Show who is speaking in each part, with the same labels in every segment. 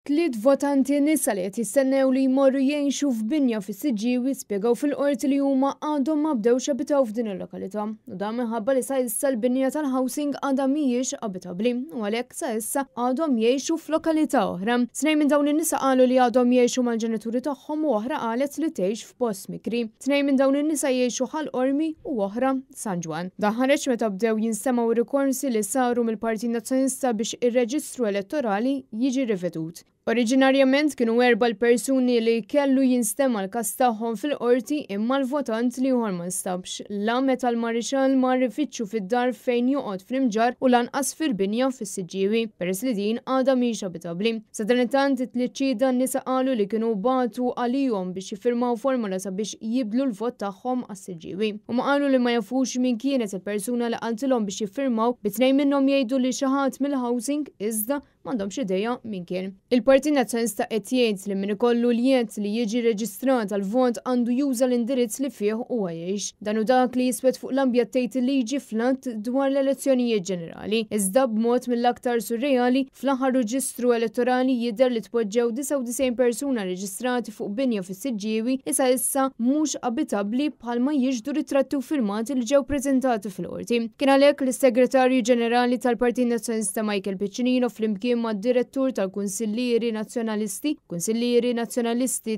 Speaker 1: Tliet votanti nisa li qed jistennew li jmorru jgħixu f'binja fis-Siġġiewi spjegaw fil-qorti li huma għadhom ma bdewx abitaw f'din il-lokalità. U dan minħabba li sa issa l-binja tal-housing għadha mhijiex abitabbli u għalhekk sa issa għadhom jgħixu f'lokalità oħra. Tnejn minn dawn in-nisa qalu li għadhom jgħixu mal-ġenituri tagħhom u oħra qalet li tgħix f'post mikri. Tnejn minn dawn in-nisa jgħixu ħal-Qormi u oħra San Ġwan. Dan ħareġ meta bdew jinstemaw rikorsi li saru mill-Partit Nazzjonista biex ir-reġistru elettorali jiġi rivedut. Oriġinarjament kienu 4 persuni li kellu jinstema l-każ tagħhom fil-qorti imma l-votant li ieħor ma nstabx. La meta l-Marixall mar ifittxu fid-dar fejn joqgħod fl-imġar u lanqas fil-binja fis-Siġġiewi peress li din għadha mhix abitabbli. Sa dan it-tant it-tliet ċieda nisa qalu li kienu bagħtu għalihom biex jiffirmaw formola sabiex jibdlu l-vot tagħhom għas-Siġġiewi. Huma qalu li ma jafux min kienet il-persuna li qaltilhom biex jiffirmaw bi tnejn minnhom jgħidu li xi ħadd mill-housing iżda m'għandhomx idea min kien. Il-Partit Nazzjonista qed jgħid li min ikollu l-jett li jiġi reġistrat għal vot għandu juża l-indirizz li fih huwa jgħix. Dan hu dak li jiswed fuq l-ambjat tgħid il-liġi fl-att dwar l-elezzjonijiet ġenerali. Iżda b'mod mill-aktar surreali fl-aħħar reġistru elettorali jidher li tpoġġew 99 persuna reġistrati fuq binja fis-Siġġiewi issa mhux abitabbli bħalma jiġdu ritratti u firmati li ġew preżentati fil-qorti. Kien għalhekk l-Segretarju Ġenerali tal-Partit Nazzjonista Michael Piccinino flimkien mad-direttur tal-Kunsillieri Nazzjonalisti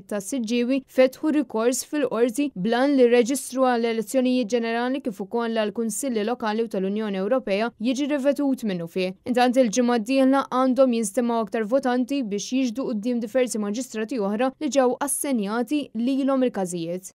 Speaker 1: tas-Siġġiewi fetħu rikors fil-qorti blan li r-reġistru għall-elezzjonijiet ġenerali kif ukoll għall-Kunsilli Lokali u tal-Unjoni Ewropea jiġi rivedut minnu fih. Intant il-ġimgħa d-dieħla għandhom jinstemaw aktar votanti biex jiġdu quddiem diversi maġistrati oħra li ġew assenjati lilhom il-każijiet.